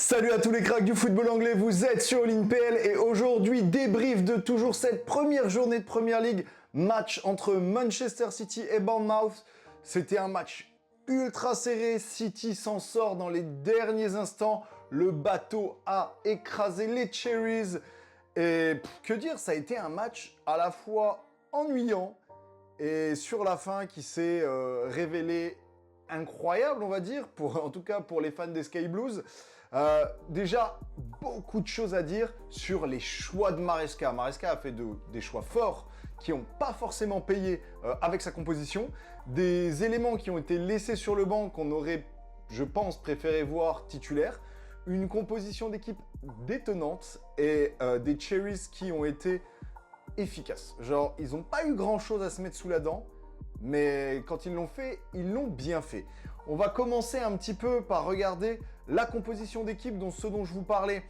Salut à tous les cracks du football anglais, vous êtes sur All In PL et aujourd'hui débrief de toujours cette première journée de Premier League, match entre Manchester City et Bournemouth. C'était un match ultra serré, City s'en sort dans les derniers instants, le bateau a écrasé les Cherries et que dire, ça a été un match à la fois ennuyant et sur la fin qui s'est révélé incroyable, on va dire, en tout cas pour les fans des Sky Blues. Déjà, beaucoup de choses à dire sur les choix de Maresca. Maresca a fait des choix forts qui n'ont pas forcément payé avec sa composition. Des éléments qui ont été laissés sur le banc qu'on aurait, je pense, préféré voir titulaires. Une composition d'équipe détonnante et des Cherries qui ont été efficaces. Genre, ils n'ont pas eu grand-chose à se mettre sous la dent, mais quand ils l'ont fait, ils l'ont bien fait. On va commencer un petit peu par regarder la composition d'équipe, ce dont je vous parlais,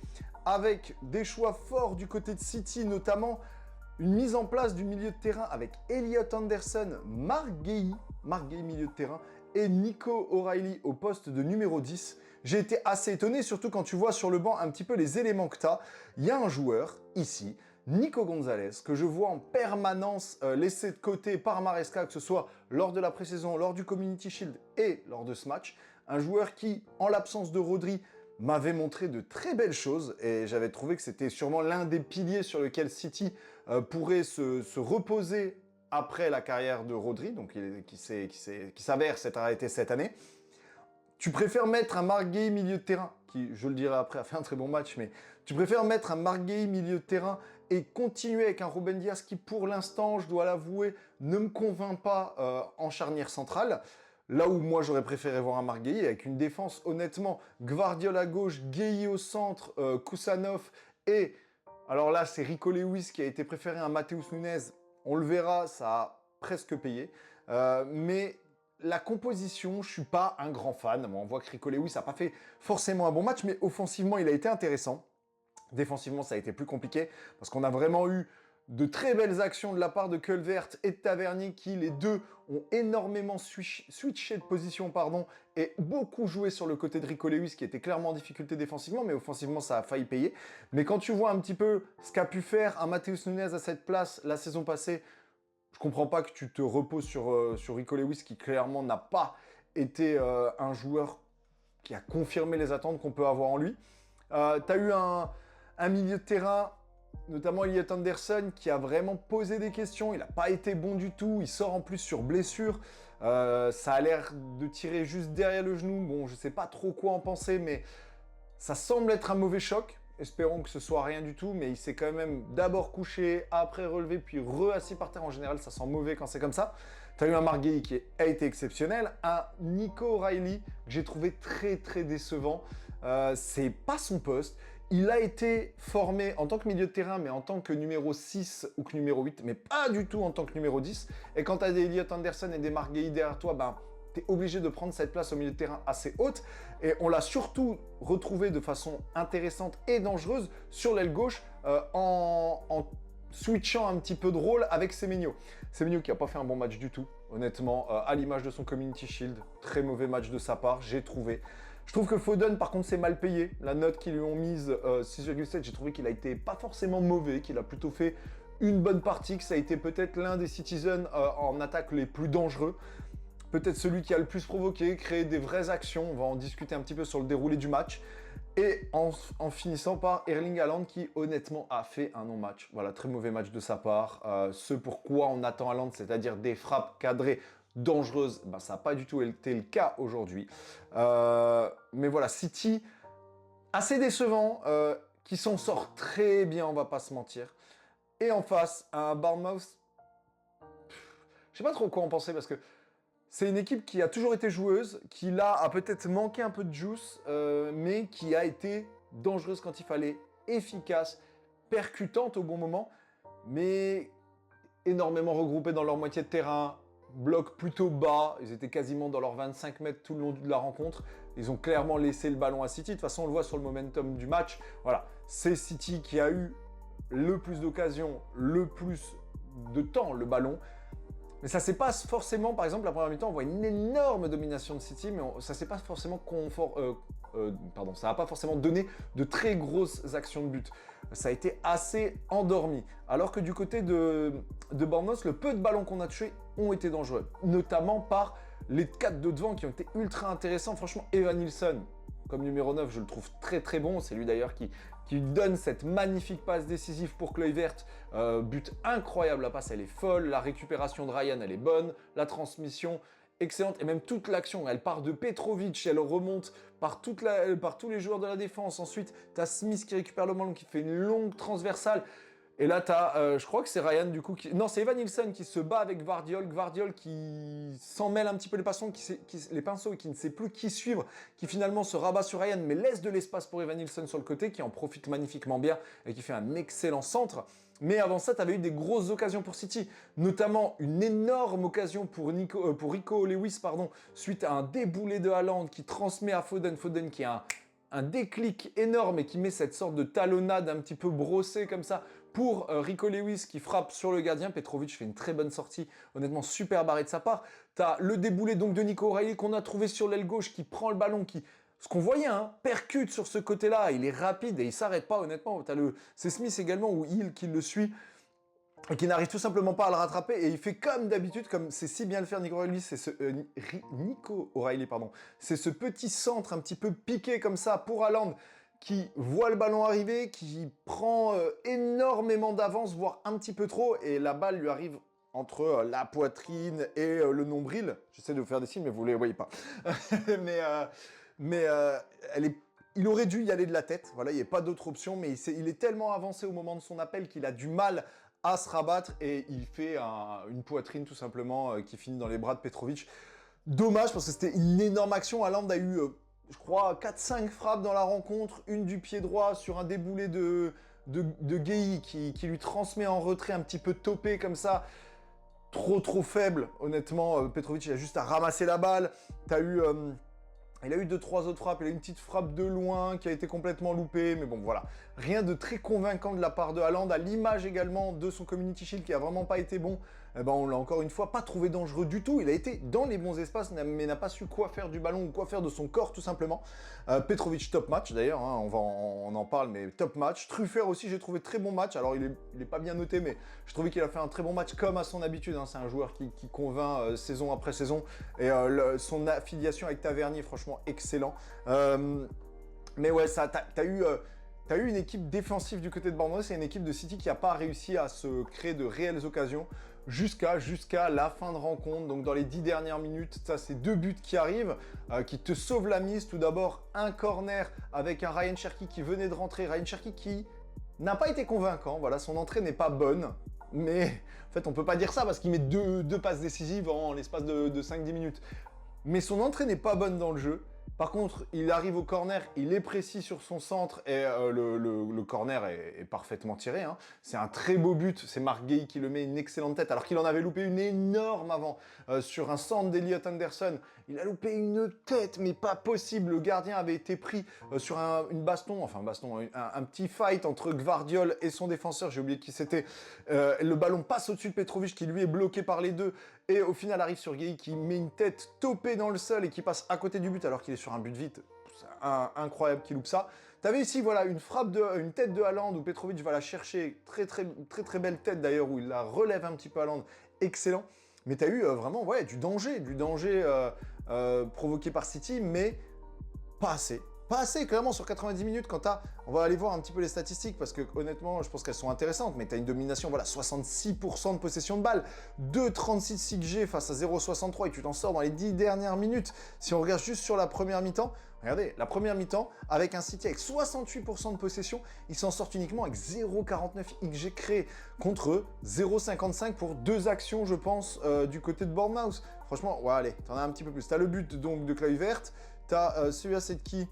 avec des choix forts du côté de City, notamment une mise en place du milieu de terrain avec Elliot Anderson, Marc Guéhi milieu de terrain, et Nico O'Reilly au poste de numéro 10. J'ai été assez étonné, surtout quand tu vois sur le banc un petit peu les éléments que tu as. Il y a un joueur, ici, Nico Gonzalez, que je vois en permanence laissé de côté par Maresca, que ce soit lors de la pré-saison, lors du Community Shield et lors de ce match. Un joueur qui, en l'absence de Rodri, m'avait montré de très belles choses et j'avais trouvé que c'était sûrement l'un des piliers sur lequel City pourrait se reposer après la carrière de Rodri, donc qui s'avère s'être arrêté cette année. Tu préfères mettre un Marc Guéhi milieu de terrain, qui, je le dirai après, a fait un très bon match, mais tu préfères mettre un Marc Guéhi milieu de terrain et continuer avec un Ruben Dias qui, pour l'instant, je dois l'avouer, ne me convainc pas en charnière centrale. Là où moi, j'aurais préféré voir un Marc Guéhi avec une défense, honnêtement, Gvardiol à gauche, Guéhi au centre, Kusanov et... Alors là, c'est Rico Lewis qui a été préféré à Matheus Nunes. On le verra, ça a presque payé. Mais... la composition, je suis pas un grand fan. Bon, on voit que Rico Lewis n'a pas fait forcément un bon match, mais offensivement, il a été intéressant. Défensivement, ça a été plus compliqué, parce qu'on a vraiment eu de très belles actions de la part de Culvert et de Tavernier, qui, les deux, ont énormément switché de position, et beaucoup joué sur le côté de Rico Lewis, qui était clairement en difficulté défensivement, mais offensivement, ça a failli payer. Mais quand tu vois un petit peu ce qu'a pu faire un Matheus Nunes à cette place la saison passée, je comprends pas que tu te reposes sur Rico Lewis, qui clairement n'a pas été un joueur qui a confirmé les attentes qu'on peut avoir en lui. T'as eu un milieu de terrain, notamment Elliot Anderson, qui a vraiment posé des questions. Il n'a pas été bon du tout. Il sort en plus sur blessure. Ça a l'air de tirer juste derrière le genou. Bon, je sais pas trop quoi en penser, mais ça semble être un mauvais choc. Espérons que ce soit rien du tout, mais il s'est quand même d'abord couché, après relevé, puis re-assis par terre. En général, ça sent mauvais quand c'est comme ça. T'as eu un Marc Guéhi qui a été exceptionnel, un Nico O'Reilly que j'ai trouvé très très décevant. C'est pas son poste. Il a été formé en tant que milieu de terrain, mais en tant que numéro 6 ou que numéro 8, mais pas du tout en tant que numéro 10. Et quand t'as des Elliot Anderson et des Marc Guéhi derrière toi, t'es obligé de prendre cette place au milieu de terrain assez haute. Et on l'a surtout retrouvé de façon intéressante et dangereuse sur l'aile gauche en switchant un petit peu de rôle avec Semenyo. Semenyo qui n'a pas fait un bon match du tout, honnêtement, à l'image de son Community Shield. Très mauvais match de sa part, j'ai trouvé. Je trouve que Foden, par contre, c'est mal payé. La note qu'ils lui ont mise, 6,7, j'ai trouvé qu'il a été pas forcément mauvais, qu'il a plutôt fait une bonne partie, que ça a été peut-être l'un des Citizens en attaque les plus dangereux. Peut-être celui qui a le plus provoqué, créé des vraies actions. On va en discuter un petit peu sur le déroulé du match. Et en finissant par Erling Haaland qui, honnêtement, a fait un non-match. Voilà, très mauvais match de sa part. Ce pourquoi on attend Haaland, c'est-à-dire des frappes cadrées dangereuses, ça n'a pas du tout été le cas aujourd'hui. Mais voilà, City, assez décevant, qui s'en sort très bien, on va pas se mentir. Et en face, un Bournemouth, je sais pas trop quoi en penser, parce que c'est une équipe qui a toujours été joueuse, qui là a peut-être manqué un peu de juice, mais qui a été dangereuse quand il fallait, efficace, percutante au bon moment, mais énormément regroupée dans leur moitié de terrain, bloc plutôt bas, ils étaient quasiment dans leurs 25 mètres tout le long de la rencontre, ils ont clairement laissé le ballon à City, de toute façon on le voit sur le momentum du match, voilà, c'est City qui a eu le plus d'occasions, le plus de temps le ballon. Mais ça s'est pas forcément, par exemple, la première mi-temps, on voit une énorme domination de City, mais ça s'est pas forcément ça n'a pas forcément donné de très grosses actions de but. Ça a été assez endormi. Alors que du côté de Bournemouth, le peu de ballons qu'on a touchés ont été dangereux, notamment par les 4 de devant qui ont été ultra intéressants. Franchement, Evan Nilsson, comme numéro 9, je le trouve très très bon. C'est lui d'ailleurs qui donne cette magnifique passe décisive pour Kluivert. But incroyable, la passe elle est folle, la récupération de Ryan elle est bonne, la transmission excellente, et même toute l'action, elle part de Petrovic, elle remonte par tous les joueurs de la défense. Ensuite, tu as Smith qui récupère le ballon, qui fait une longue transversale. Et là, tu as, je crois que c'est Ryan du coup, non, c'est Evan Nilsson qui se bat avec Gvardiol qui s'en mêle un petit peu les pinceaux et qui ne sait plus qui suivre, qui finalement se rabat sur Ryan, mais laisse de l'espace pour Evan Nilsson sur le côté, qui en profite magnifiquement bien et qui fait un excellent centre. Mais avant ça, tu avais eu des grosses occasions pour City, notamment une énorme occasion pour Rico Lewis, suite à un déboulé de Haaland qui transmet à Foden, qui a un déclic énorme et qui met cette sorte de talonnade un petit peu brossée comme ça pour Rico Lewis qui frappe sur le gardien. Petrovic fait une très bonne sortie, honnêtement super barré de sa part. T'as le déboulé donc de Nico O'Reilly qu'on a trouvé sur l'aile gauche qui prend le ballon, ce qu'on voyait, percute sur ce côté-là, il est rapide et il s'arrête pas honnêtement. C'est Smith également ou Hill qui le suit et qui n'arrive tout simplement pas à le rattraper, et il fait comme d'habitude, comme c'est si bien le faire Nico O'Reilly, c'est ce petit centre un petit peu piqué comme ça pour Haaland, qui voit le ballon arriver, qui prend énormément d'avance, voire un petit peu trop, et la balle lui arrive entre la poitrine et le nombril. J'essaie de vous faire des signes, mais vous ne les voyez pas. Il aurait dû y aller de la tête, voilà, il n'y a pas d'autre option, mais il est tellement avancé au moment de son appel qu'il a du mal à se rabattre, et il fait une poitrine tout simplement qui finit dans les bras de Petrovic. Dommage, parce que c'était une énorme action. Haaland a eu, je crois, 4-5 frappes dans la rencontre, une du pied droit sur un déboulé de Gueye qui lui transmet en retrait un petit peu topé comme ça. Trop faible, honnêtement. Petrovic, il a juste à ramasser la balle. Il a eu 2-3 autres frappes, il a eu une petite frappe de loin qui a été complètement loupée, mais bon voilà. Rien de très convaincant de la part de Haaland, à l'image également de son Community Shield qui a vraiment pas été bon. Eh ben on l'a encore une fois pas trouvé dangereux du tout, il a été dans les bons espaces mais n'a pas su quoi faire du ballon ou quoi faire de son corps tout simplement. Petrovic top match d'ailleurs, on en parle, mais top match. Truffert aussi, j'ai trouvé très bon match, alors il est pas bien noté, mais je trouvais qu'il a fait un très bon match comme à son habitude, c'est un joueur qui convainc saison après saison, et son affiliation avec Tavernier, franchement excellent. Mais ouais, t'as eu une équipe défensive du côté de Bournemouth et une équipe de City qui n'a pas réussi à se créer de réelles occasions jusqu'à la fin de rencontre. Donc dans les 10 dernières minutes, ça c'est 2 buts qui arrivent, qui te sauvent la mise. Tout d'abord, un corner avec un Ryan Cherki qui venait de rentrer. Ryan Cherki qui n'a pas été convaincant, voilà, son entrée n'est pas bonne. Mais en fait, on peut pas dire ça parce qu'il met deux passes décisives en l'espace de 5-10 minutes. Mais son entrée n'est pas bonne dans le jeu. Par contre, il arrive au corner, il est précis sur son centre et le corner est parfaitement tiré. C'est un très beau but, c'est Mark Gueye qui le met, une excellente tête, alors qu'il en avait loupé une énorme avant sur un centre d'Elliot Anderson. Il a loupé une tête, mais pas possible. Le gardien avait été pris sur un petit fight entre Gvardiol et son défenseur, j'ai oublié qui c'était. Le ballon passe au-dessus de Petrovic qui lui est bloqué par les deux et au final arrive sur Gueye qui met une tête topée dans le sol et qui passe à côté du but alors qu'il est sur un but vite. C'est incroyable qu'il loupe ça. T'avais ici voilà une tête de Haaland où Petrovic va la chercher, très belle tête d'ailleurs, où il la relève un petit peu Haaland, excellent. Mais t'as eu vraiment du danger provoqué par City, mais pas assez. Pas assez, clairement, sur 90 minutes, on va aller voir un petit peu les statistiques, parce que, honnêtement, je pense qu'elles sont intéressantes, mais tu as une domination, 66% de possession de balle, 2,36 XG face à 0,63, et tu t'en sors dans les 10 dernières minutes. Si on regarde juste sur la première mi-temps, regardez, la première mi-temps, avec un City avec 68% de possession, ils s'en sortent uniquement avec 0,49 XG créé, contre 0,55 pour 2 actions, je pense, du côté de Bournemouth. Franchement, allez, t'en as un petit peu plus. T'as le but, donc, de Kluivert, t'as celui-là, c'est de qui ?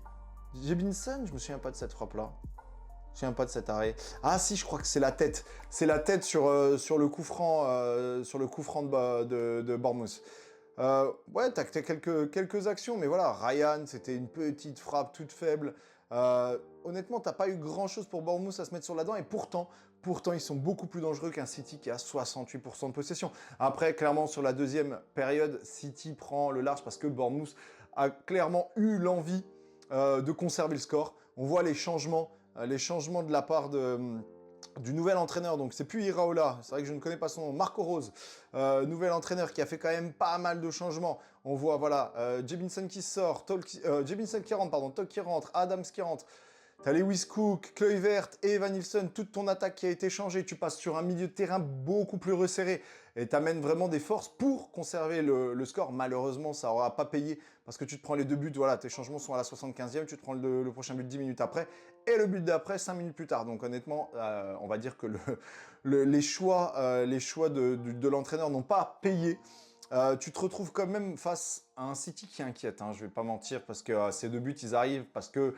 Jebinson, je me souviens pas de cette frappe-là. Je me souviens pas de cet arrêt. Ah si, je crois que c'est la tête. C'est la tête sur le coup franc, de Bournemouth. Ouais, t'as quelques actions, mais voilà, Ryan, c'était une petite frappe toute faible. Honnêtement, t'as pas eu grand-chose pour Bournemouth à se mettre sur la dent, et pourtant, ils sont beaucoup plus dangereux qu'un City qui a 68% de possession. Après, clairement, sur la deuxième période, City prend le large parce que Bournemouth a clairement eu l'envie de conserver le score. On voit les changements de la part du nouvel entraîneur. Donc c'est plus Iraola, c'est vrai que je ne connais pas son nom, Marco Rose, nouvel entraîneur qui a fait quand même pas mal de changements. On voit voilà, Jebinson qui sort, Jebinson qui rentre, pardon, Tolk qui rentre, Adams qui rentre. T'as Lewis Cook, Kluivert et Evan Nilsson, toute ton attaque qui a été changée. Tu passes sur un milieu de terrain beaucoup plus resserré et t'amènes vraiment des forces pour conserver le score. Malheureusement, ça n'aura pas payé parce que tu te prends les 2 buts. Voilà, tes changements sont à la 75e, tu te prends le prochain but 10 minutes après et le but d'après 5 minutes plus tard. Donc honnêtement, on va dire que les choix de l'entraîneur n'ont pas payé. Tu te retrouves quand même face à un City qui inquiète, hein, je vais pas mentir, parce que ces 2 buts, ils arrivent parce que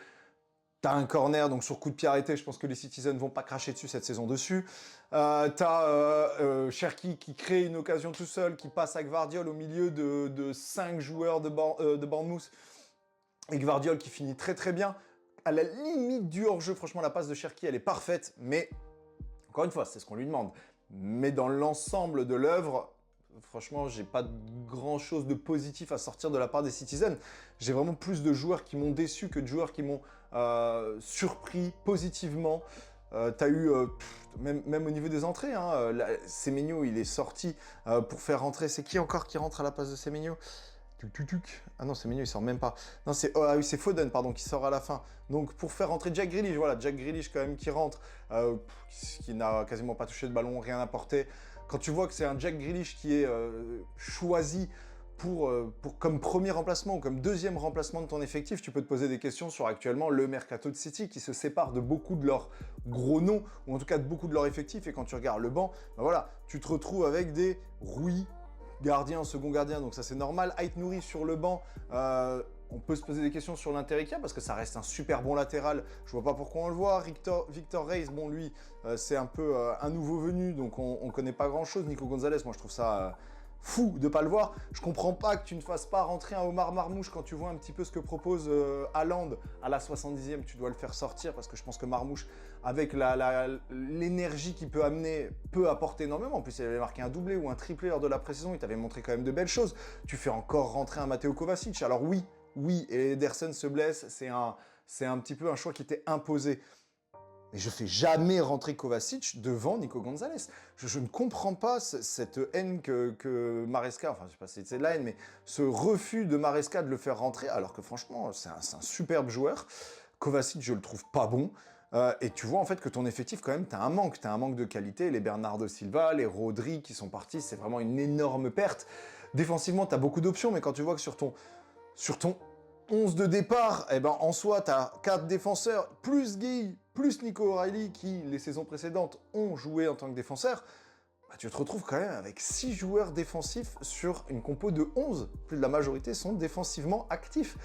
t'as un corner, donc sur coup de pied arrêté, je pense que les Citizens vont pas cracher dessus cette saison dessus. T'as Cherki qui crée une occasion tout seul, qui passe à Gvardiol au milieu de 5 joueurs de Bournemouth. Et Gvardiol qui finit très très bien. À la limite du hors-jeu, franchement, la passe de Cherki, elle est parfaite. Mais, encore une fois, c'est ce qu'on lui demande. Mais dans l'ensemble de l'œuvre, franchement, j'ai pas grand chose de positif à sortir de la part des Citizens. J'ai vraiment plus de joueurs qui m'ont déçu que de joueurs qui m'ont surpris positivement. T'as eu, même au niveau des entrées, hein, Semenyo, il est sorti pour faire rentrer. C'est qui encore qui rentre à la place de Semenyo? Ah non, Semenyo, il sort même pas. Non, c'est Foden, pardon, qui sort à la fin. Donc, pour faire rentrer Jack Grealish, voilà, Jack Grealish quand même qui rentre, qui n'a quasiment pas touché de ballon, rien apporté. Quand tu vois que c'est un Jack Grealish qui est choisi comme premier remplacement ou comme deuxième remplacement de ton effectif, tu peux te poser des questions sur actuellement le mercato de City qui se sépare de beaucoup de leurs gros noms, ou en tout cas de beaucoup de leurs effectifs. Et quand tu regardes le banc, ben voilà, tu te retrouves avec des Rui, gardien, second gardien, donc ça c'est normal. Ait Nouri sur le banc, on peut se poser des questions sur l'intérêt qu'il y a parce que ça reste un super bon latéral. Je vois pas pourquoi on le voit. Victor Reis, bon lui, c'est un peu un nouveau venu, donc on connaît pas grand chose. Nico Gonzalez, moi je trouve ça fou de pas le voir. Je comprends pas que tu ne fasses pas rentrer un Omar Marmouche quand tu vois un petit peu ce que propose Haaland à la 70e. Tu dois le faire sortir parce que je pense que Marmouche, avec l'énergie qu'il peut amener, peut apporter énormément. En plus, il avait marqué un doublé ou un triplé lors de la pré-saison. Il t'avait montré quand même de belles choses. Tu fais encore rentrer un Matteo Kovacic. Alors oui, et Ederson se blesse. C'est un petit peu un choix qui était imposé. Mais je fais jamais rentrer Kovacic devant Nico Gonzalez. Je ne comprends pas cette haine que Maresca, enfin je sais pas si c'est de la haine, mais ce refus de Maresca de le faire rentrer, alors que franchement c'est un superbe joueur. Kovacic, je le trouve pas bon. Et tu vois en fait que ton effectif quand même, t'as un manque de qualité. Les Bernardo Silva, les Rodri qui sont partis, c'est vraiment une énorme perte. Défensivement, t'as beaucoup d'options, mais quand tu vois que sur ton 11 de départ, eh ben, en soi, tu as 4 défenseurs, plus Guy, plus Nico O'Reilly, qui, les saisons précédentes, ont joué en tant que défenseurs. Bah, tu te retrouves quand même avec 6 joueurs défensifs sur une compo de 11. Plus de la majorité sont défensivement actifs.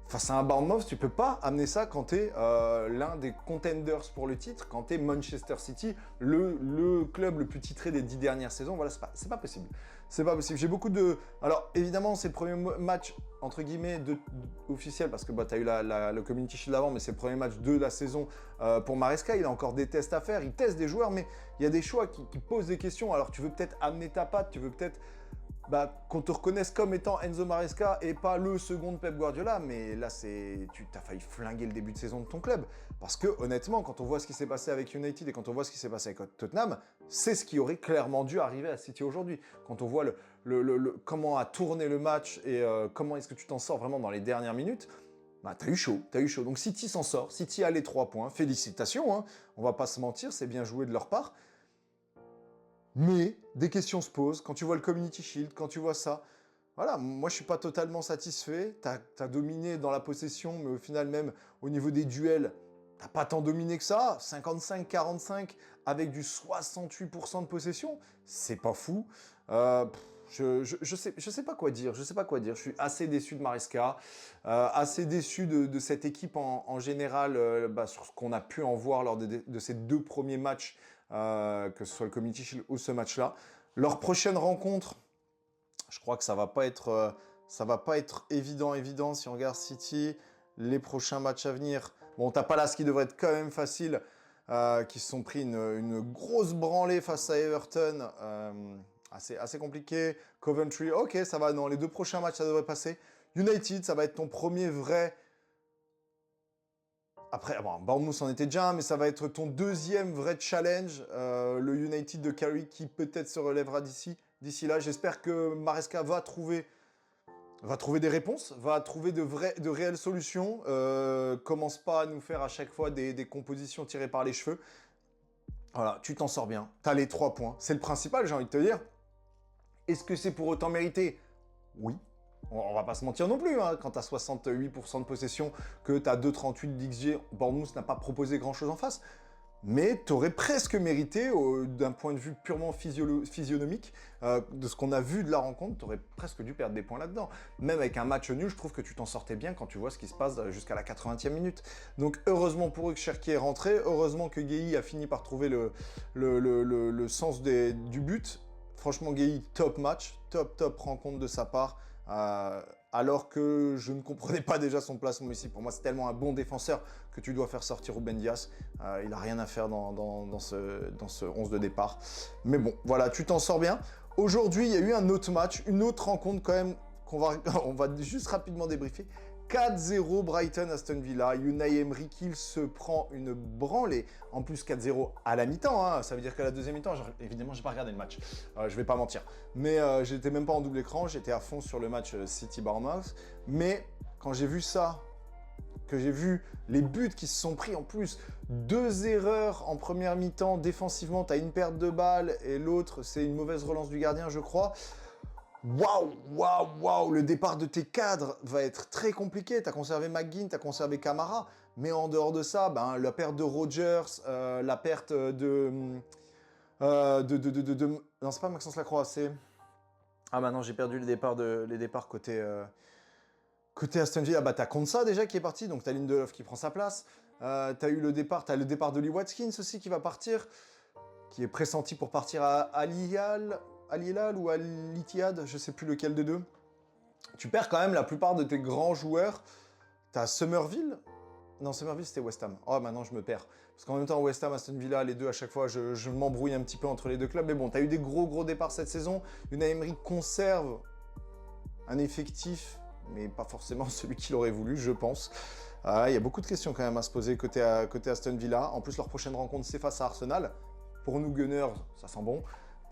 Face à un Bournemouth, tu peux pas amener ça quand tu es l'un des contenders pour le titre, quand tu es Manchester City, le club le plus titré des 10 dernières saisons. Voilà, c'est pas possible. C'est pas possible. J'ai beaucoup de... Alors, évidemment, c'est le premier match, entre guillemets, officiel, parce que bah, tu as eu le Community Shield avant, mais c'est le premier match de la saison pour Maresca. Il a encore des tests à faire, il teste des joueurs, mais il y a des choix qui posent des questions. Alors, tu veux peut-être amener ta patte, tu veux peut-être... qu'on te reconnaisse comme étant Enzo Maresca et pas le second Pep Guardiola, mais là, tu as failli flinguer le début de saison de ton club. Parce que, honnêtement, quand on voit ce qui s'est passé avec United et quand on voit ce qui s'est passé avec Tottenham, c'est ce qui aurait clairement dû arriver à City aujourd'hui. Quand on voit comment a tourné le match et comment est-ce que tu t'en sors vraiment dans les dernières minutes, bah, t'as eu chaud. Donc City s'en sort, City a les 3 points, félicitations, hein. On va pas se mentir, c'est bien joué de leur part. Mais des questions se posent, quand tu vois le Community Shield, quand tu vois ça, voilà, moi je suis pas totalement satisfait, t'as dominé dans la possession, mais au final même au niveau des duels, t'as pas tant dominé que ça, 55-45 avec du 68% de possession, c'est pas fou. Je sais pas quoi dire, je suis assez déçu de Maresca, assez déçu de cette équipe en général, sur ce qu'on a pu en voir lors de ces 2 premiers matchs, que ce soit le Community Shield ou ce match-là. Leur prochaine rencontre, je crois que ça va pas être évident si on regarde City. Les prochains matchs à venir, bon, t'as Palace qui devrait être quand même facile, qui se sont pris une grosse branlée face à Everton, assez compliqué. Coventry, ok, ça va, dans les 2 prochains matchs, ça devrait passer. United, ça va être ton premier vrai après, bon, Bournemouth en était déjà un, mais ça va être ton deuxième vrai challenge. Le United de Carrick qui peut-être se relèvera d'ici là. J'espère que Maresca va trouver des réponses, va trouver de réelles solutions. Commence pas à nous faire à chaque fois des compositions tirées par les cheveux. Voilà, tu t'en sors bien. T'as les 3 points. C'est le principal, j'ai envie de te dire. Est-ce que c'est pour autant mérité? Oui. On va pas se mentir non plus, hein. Quand t'as 68% de possession, que t'as 2,38 d'XG, Bournemouth n'a pas proposé grand-chose en face. Mais t'aurais presque mérité, d'un point de vue purement physionomique, de ce qu'on a vu de la rencontre, t'aurais presque dû perdre des points là-dedans. Même avec un match nul, je trouve que tu t'en sortais bien quand tu vois ce qui se passe jusqu'à la 80e minute. Donc heureusement pour eux que Cherki est rentré, heureusement que Guéhi a fini par trouver le sens du but. Franchement, Guéhi, top match, top rencontre de sa part. Alors que je ne comprenais pas déjà son placement ici. Pour moi, c'est tellement un bon défenseur que tu dois faire sortir Ruben Dias. Il n'a rien à faire dans ce 11 de départ. Mais bon, voilà, tu t'en sors bien. Aujourd'hui, il y a eu un autre match, une autre rencontre quand même, on va juste rapidement débriefer. 4-0 Brighton Aston Villa, Unai Emery qui se prend une branlée, en plus 4-0 à la mi-temps, hein. Ça veut dire qu'à la deuxième mi-temps, évidemment j'ai pas regardé le match, je vais pas mentir, mais j'étais même pas en double écran, j'étais à fond sur le match City-Bournemouth, mais quand j'ai vu ça, que j'ai vu les buts qui se sont pris en plus, 2 erreurs en première mi-temps, défensivement t'as une perte de balle et l'autre c'est une mauvaise relance du gardien je crois. Waouh, le départ de tes cadres va être très compliqué. Tu as conservé McGinn, tu as conservé Camara, mais en dehors de ça, ben, la perte de Rodgers, la perte non, c'est pas Maxence Lacroix, c'est... Ah, maintenant j'ai perdu les départs côté Aston Villa. Bah, t'as Konsa déjà qui est parti, donc t'as Lindelof qui prend sa place. T'as le départ de Lee Watkins aussi qui va partir, qui est pressenti pour partir à Al-Hilal ou Al-Ittihad, je sais plus lequel des deux. Tu perds quand même la plupart de tes grands joueurs. T'as Somerville. Non, Somerville, c'était West Ham. Oh, maintenant, je me perds. Parce qu'en même temps, West Ham, Aston Villa, les deux, à chaque fois, je m'embrouille un petit peu entre les deux clubs. Mais bon, t'as eu des gros départs cette saison. Unai Emery conserve un effectif, mais pas forcément celui qu'il aurait voulu, je pense. Il y a beaucoup de questions quand même à se poser côté Aston Villa. En plus, leur prochaine rencontre, c'est face à Arsenal. Pour nous, Gunners, ça sent bon.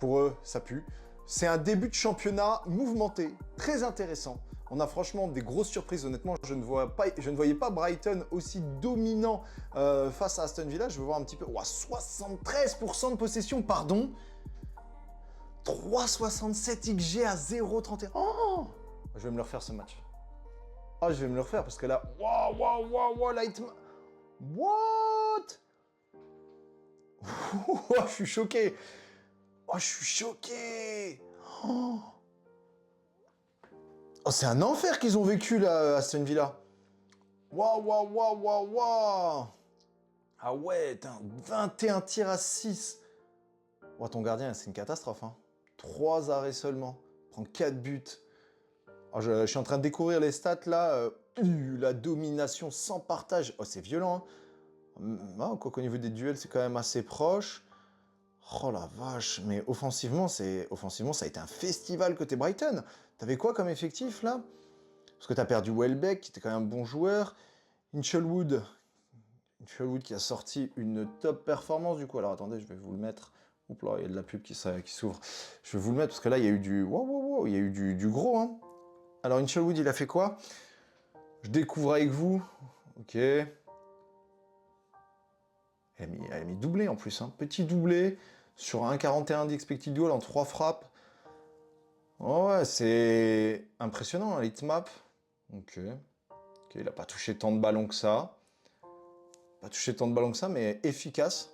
Pour eux, ça pue. C'est un début de championnat mouvementé, très intéressant. On a franchement des grosses surprises, honnêtement. Je ne voyais pas Brighton aussi dominant face à Aston Villa. Je veux voir un petit peu... Ouah, 73% de possession, pardon. 3,67 XG à 0,31. Oh, je vais me le refaire ce match. Oh, je vais me le refaire parce que là... Waouh, Lightman... What? Je suis choqué. Oh, je suis choqué. Oh, c'est un enfer qu'ils ont vécu, là, Aston Villa. Waouh. Ah ouais, t'as 21 tirs à 6. Oh, ton gardien, c'est une catastrophe, hein. 3 arrêts seulement. Prend 4 buts. Oh, je suis en train de découvrir les stats, là. La domination sans partage. Oh, c'est violent, hein. Quoi qu'au niveau des duels, c'est quand même assez proche. Oh la vache, mais offensivement, ça a été un festival côté Brighton. T'avais quoi comme effectif, là? Parce que t'as perdu Welbeck, qui était quand même un bon joueur. Inchelwood qui a sorti une top performance, du coup. Alors, attendez, je vais vous le mettre. Oups là, il y a de la pub qui s'ouvre. Je vais vous le mettre, parce que là, il y a eu du... il y a eu du gros, hein. Alors, Inchelwood, il a fait quoi? Je découvre avec vous. Ok. Elle a mis doublé, en plus, hein. Petit doublé. Sur 1,41 d'expected goal en 3 frappes. Oh ouais, c'est impressionnant, hein, hitmap. Ok, il n'a pas touché tant de ballons que ça. Mais efficace.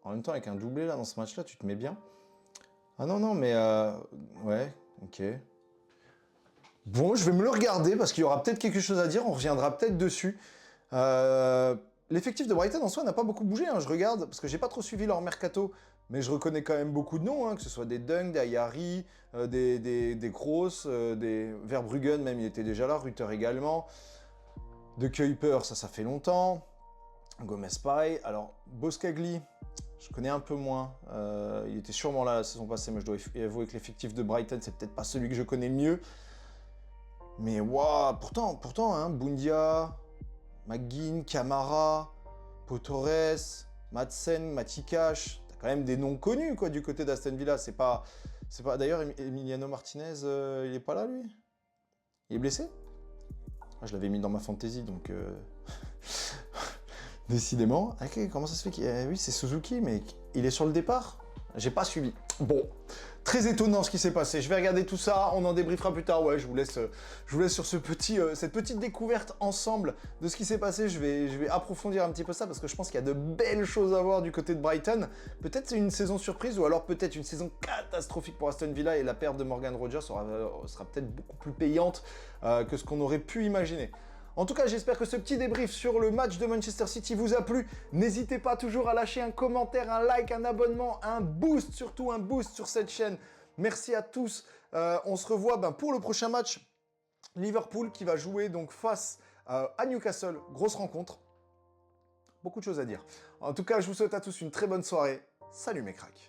En même temps, avec un doublé là dans ce match-là, tu te mets bien. Ah non, mais... ouais, ok. Bon, je vais me le regarder parce qu'il y aura peut-être quelque chose à dire. On reviendra peut-être dessus. L'effectif de Brighton en soi n'a pas beaucoup bougé, hein. Je regarde, parce que j'ai pas trop suivi leur mercato, mais je reconnais quand même beaucoup de noms, hein, que ce soit des Dunk, des Ayari, des Kroos, des Verbruggen, même il était déjà là, Rutter également, de Kuiper, ça fait longtemps, Gomez pareil, alors Boskagli, je connais un peu moins, il était sûrement là la saison passée, mais je dois avouer que l'effectif de Brighton, c'est peut-être pas celui que je connais le mieux, mais waouh, pourtant, hein, Bundia... McGinn, Camara, Pau Torres, Madsen, Matikash, t'as quand même des noms connus quoi du côté d'Aston Villa. C'est pas... D'ailleurs, Emiliano Martinez, il est pas là lui? Il est blessé? Ah, je l'avais mis dans ma fantasy, donc... Décidément. Ok, comment ça se fait qu'il... oui, c'est Suzuki, mais il est sur le départ? J'ai pas suivi. Bon, très étonnant ce qui s'est passé. Je vais regarder tout ça, on en débriefera plus tard. Ouais, je vous laisse sur cette petite découverte ensemble de ce qui s'est passé. Je vais approfondir un petit peu ça parce que je pense qu'il y a de belles choses à voir du côté de Brighton. Peut-être une saison surprise ou alors peut-être une saison catastrophique pour Aston Villa et la perte de Morgan Rogers sera peut-être beaucoup plus payante que ce qu'on aurait pu imaginer. En tout cas, j'espère que ce petit débrief sur le match de Manchester City vous a plu. N'hésitez pas toujours à lâcher un commentaire, un like, un abonnement, un boost, surtout un boost sur cette chaîne. Merci à tous. On se revoit pour le prochain match. Liverpool qui va jouer donc face à Newcastle. Grosse rencontre. Beaucoup de choses à dire. En tout cas, je vous souhaite à tous une très bonne soirée. Salut mes cracks.